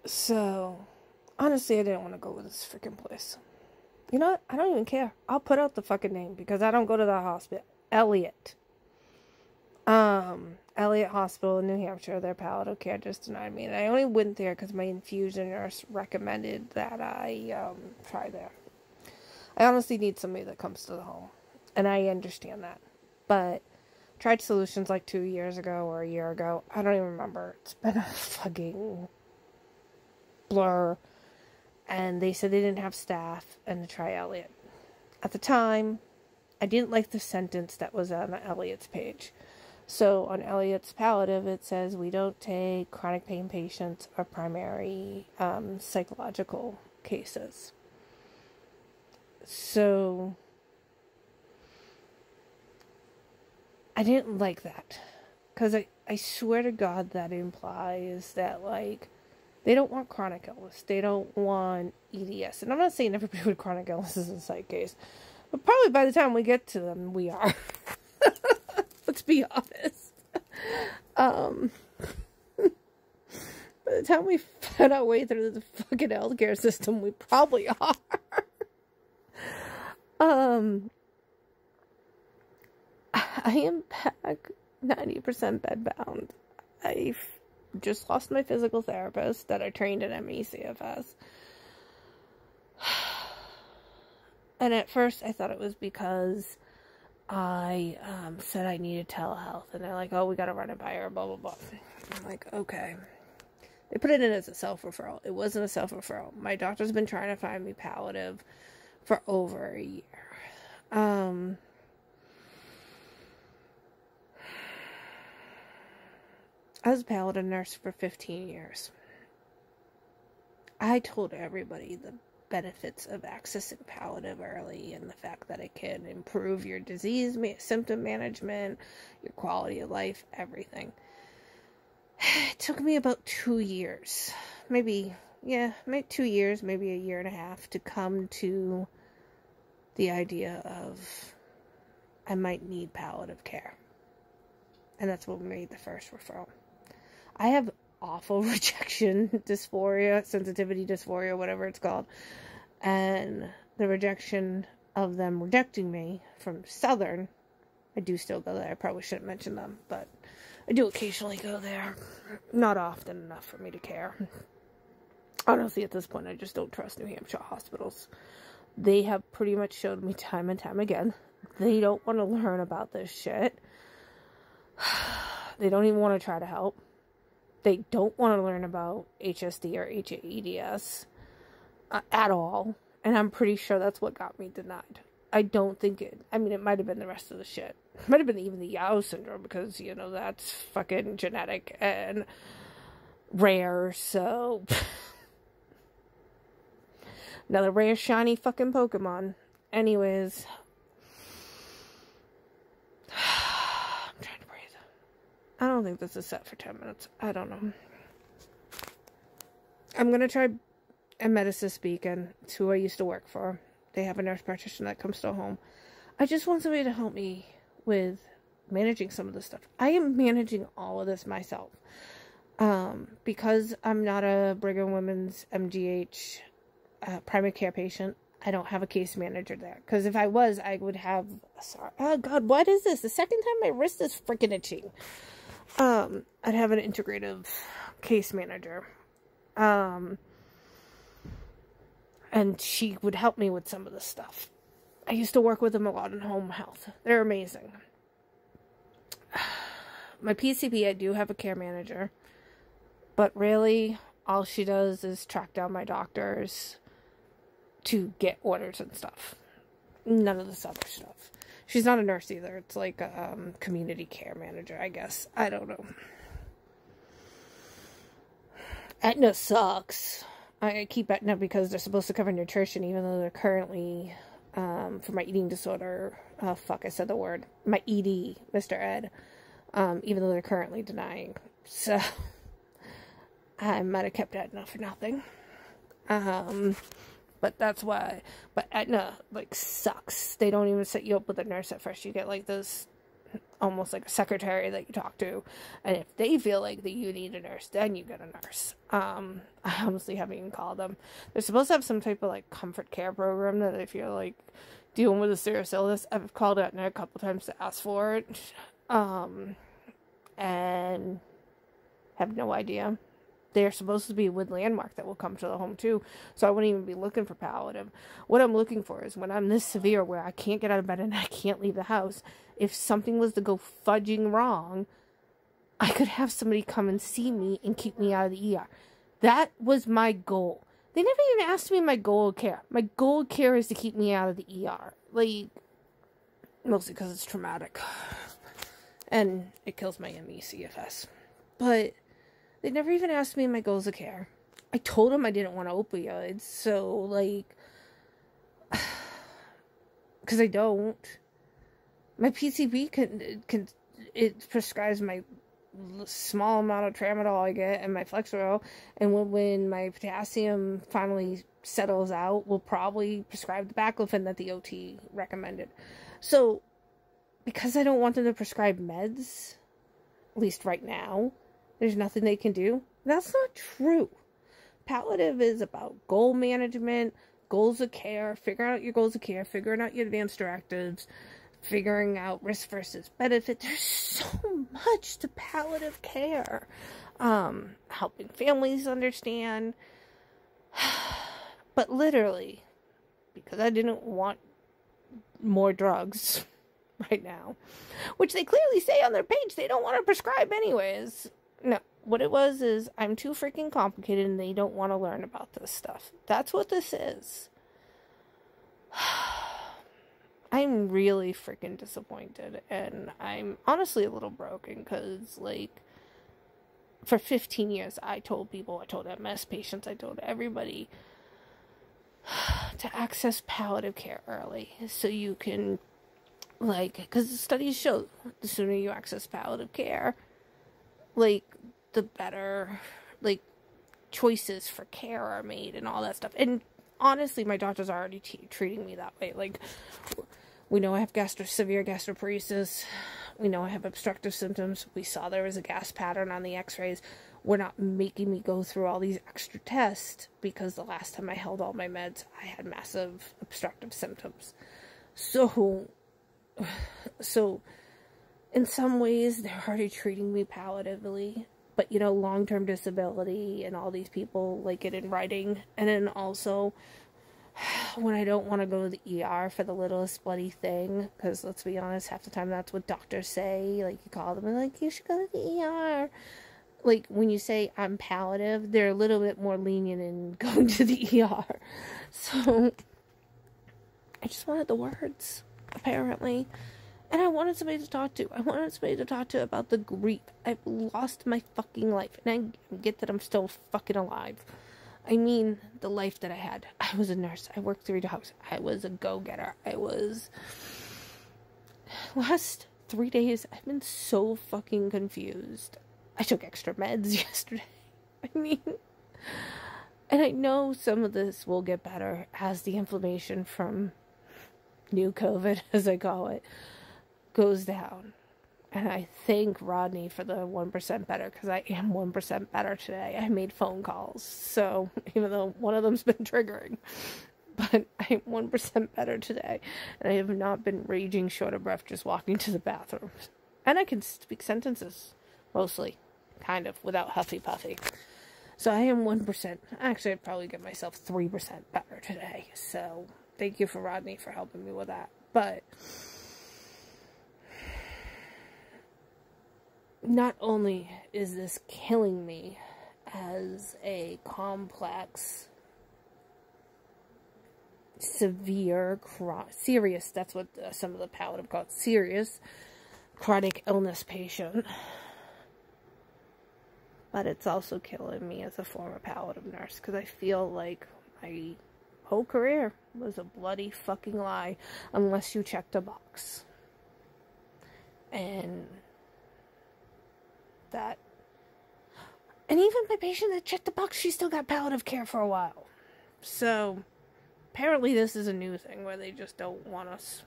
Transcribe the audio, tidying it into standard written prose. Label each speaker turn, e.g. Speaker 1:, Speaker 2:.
Speaker 1: So, honestly, I didn't want to go to this freaking place. You know what? I don't even care. I'll put out the fucking name because I don't go to the hospital. Elliott. Elliott Hospital in New Hampshire, their palliative care just denied me. And I only went there because my infusion nurse recommended that I try there. I honestly need somebody that comes to the home. And I understand that. But tried Solutions like 2 years ago or a year ago. I don't even remember. It's been a fucking blur. And they said they didn't have staff and to try Elliott. At the time, I didn't like the sentence that was on Elliott's page. So on Elliott's Palliative, it says we don't take chronic pain patients or primary psychological cases. So I didn't like that. Because I swear to God that implies that, like, they don't want chronic illness. They don't want EDS. And I'm not saying everybody with chronic illness is a psych case. But probably by the time we get to them, we are. Let's be honest. By the time we find our way through the fucking healthcare system, we probably are. I am back 90% bedbound. I've just lost my physical therapist that I trained in CFS. And at first I thought it was because I said I needed telehealth. And they're like, oh, we got to run it by her, blah, blah, blah. I'm like, okay. They put it in as a self-referral. It wasn't a self-referral. My doctor's been trying to find me palliative for over a year. I was a palliative nurse for 15 years. I told everybody the benefits of accessing palliative early and the fact that it can improve your disease symptom management, your quality of life, everything. It took me about 2 years, maybe 2 years, maybe a year and a half to come to the idea of I might need palliative care. And that's what made the first referral. I have awful rejection dysphoria, sensitivity dysphoria, whatever it's called. And the rejection of them rejecting me from Southern, I do still go there. I probably shouldn't mention them, but I do occasionally go there. Not often enough for me to care. Honestly, at this point, I just don't trust New Hampshire hospitals. They have pretty much showed me time and time again. They don't want to learn about this shit. They don't even want to try to help. They don't want to learn about HSD or HAEDS at all. And I'm pretty sure that's what got me denied. I don't think it... I mean, it might have been the rest of the shit. It might have been even the Yao syndrome because, you know, that's fucking genetic and rare, so... Another rare, shiny fucking Pokemon. Anyways... I'm trying to breathe. I don't think this is set for 10 minutes. I don't know. I'm going to try Medicist Beacon. It's who I used to work for. They have a nurse practitioner that comes to a home. I just want somebody to help me with managing some of this stuff. I am managing all of this myself. Because I'm not a Brigham Women's MGH primary care patient, I don't have a case manager there. Because if I was, I would have... Sorry. Oh, God, what is this? The second time my wrist is freaking itching. I'd have an integrative case manager. And she would help me with some of this stuff. I used to work with them a lot in home health. They're amazing. My PCP, I do have a care manager. But really, all she does is track down my doctors to get orders and stuff. None of this other stuff. She's not a nurse either. It's like a community care manager, I guess. I don't know. Aetna sucks. I keep Aetna because they're supposed to cover nutrition, even though they're currently, for my eating disorder, fuck, I said the word, my ED, Mr. Ed, even though they're currently denying. So, I might have kept Aetna for nothing. But that's why, but Aetna, like, sucks. They don't even set you up with a nurse at first. You get, like, this almost like a secretary that you talk to. And if they feel like that you need a nurse, then you get a nurse. I honestly haven't even called them. They're supposed to have some type of like comfort care program that if you're like dealing with a serious illness, I've called Aetna a couple times to ask for it. And have no idea. They're supposed to be with Landmark that will come to the home too, so I wouldn't even be looking for palliative. What I'm looking for is when I'm this severe where I can't get out of bed and I can't leave the house, if something was to go fudging wrong, I could have somebody come and see me and keep me out of the ER. That was my goal. They never even asked me my goal of care. My goal of care is to keep me out of the ER. Like, mostly because it's traumatic. And it kills my ME CFS. But they never even asked me my goals of care. I told them I didn't want opioids, so, like, because I don't. My PCP it prescribes my small amount of tramadol I get and my Flexeril, and when my potassium finally settles out, we'll probably prescribe the baclofen that the OT recommended. So, because I don't want them to prescribe meds, at least right now, there's nothing they can do. That's not true. Palliative is about goal management, goals of care, figuring out your goals of care, figuring out your advanced directives, figuring out risk versus benefit. There's so much to palliative care. Helping families understand. But literally, because I didn't want more drugs right now, which they clearly say on their page they don't want to prescribe anyways. No, what it was is I'm too freaking complicated and they don't want to learn about this stuff. That's what this is. I'm really freaking disappointed, and I'm honestly a little broken because, like, for 15 years I told people, I told MS patients, I told everybody to access palliative care early so you can, like, because the studies show the sooner you access palliative care, like, the better, like, choices for care are made and all that stuff. And honestly, my doctor's already treating me that way. Like, we know I have severe gastroparesis. We know I have obstructive symptoms. We saw there was a gas pattern on the x-rays. We're not making me go through all these extra tests because the last time I held all my meds, I had massive obstructive symptoms. So in some ways, they're already treating me palliatively. But, you know, long-term disability and all these people like it in writing. And then also, when I don't want to go to the ER for the littlest bloody thing, because let's be honest, half the time that's what doctors say. Like, you call them and like, you should go to the ER. Like, when you say I'm palliative, they're a little bit more lenient in going to the ER. So, I just wanted the words, apparently. And I wanted somebody to talk to. I wanted somebody to talk to about the grief. I've lost my fucking life. And I get that I'm still fucking alive. I mean, the life that I had. I was a nurse. I worked 3 jobs. I was a go-getter. Last 3 days, I've been so fucking confused. I took extra meds yesterday. I mean, and I know some of this will get better as the inflammation from new COVID, as I call it, goes down. And I thank Rodney for the 1% better, because I am 1% better today. I made phone calls, so even though one of them's been triggering, but I'm 1% better today, and I have not been raging short of breath just walking to the bathroom. And I can speak sentences, mostly, kind of, without huffy puffy. So I am 1%. Actually, I'd probably get myself 3% better today. So thank you for Rodney for helping me with that. But not only is this killing me as a complex, severe, serious, that's what some of the palliative call it, serious chronic illness patient, but it's also killing me as a former palliative nurse, because I feel like my whole career was a bloody fucking lie unless you checked a box. And that, and even my patient that checked the box, she still got palliative care for a while. So apparently this is a new thing where they just don't want us